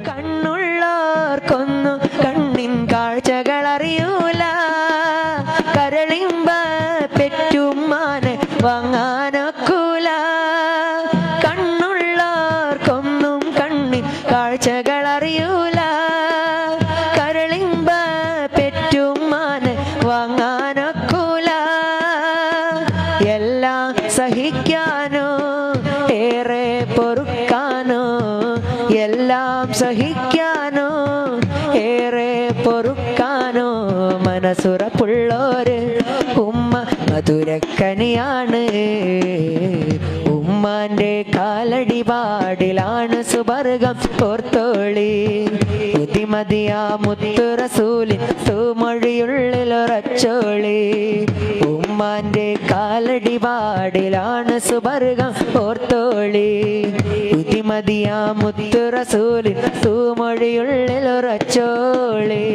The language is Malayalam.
കണ്ണുള്ളോർക്കൊന്നു കണ്ണിൻ കാഴ്ചകൾ അറിയൂല. കരളിമ്പ പെറ്റുമ്മാനെ വാങ്ങാനൊക്കൂല. കണ്ണുള്ളോർക്കൊന്നും കണ്ണിൻ കാഴ്ചകൾ അറിയൂല. കരളിമ്പ പെറ്റുമ്മാനെ വാങ്ങാനൊക്കൂല. എല്ലാം സഹിക്കാനോ ഏറെ പൊറുക്കാനോ, എല്ലാം സഹിക്കാനോ ഏറെ പൊറുക്കാനോ മനസ്സുറപ്പുള്ളോര് ഉമ്മ മധുരക്കനിയാണ്. ഉമ്മാന്റെ കാലടി പാടിലാണ് സുബർഗം ഓർത്തോളി. ബുദ്ധിമതിയാ മുത്തു റസൂലിൻ തൂമൊഴിയുള്ളിലുറച്ചോളി. ഉമ്മാന്റെ കാലടി പാടിലാണ് സുബർഗം ഓർത്തോളി. ബുദ്ധിമതിയാ മുത്തു റസൂലിൻ തൂമൊഴിയുള്ളിലുറച്ചോളി.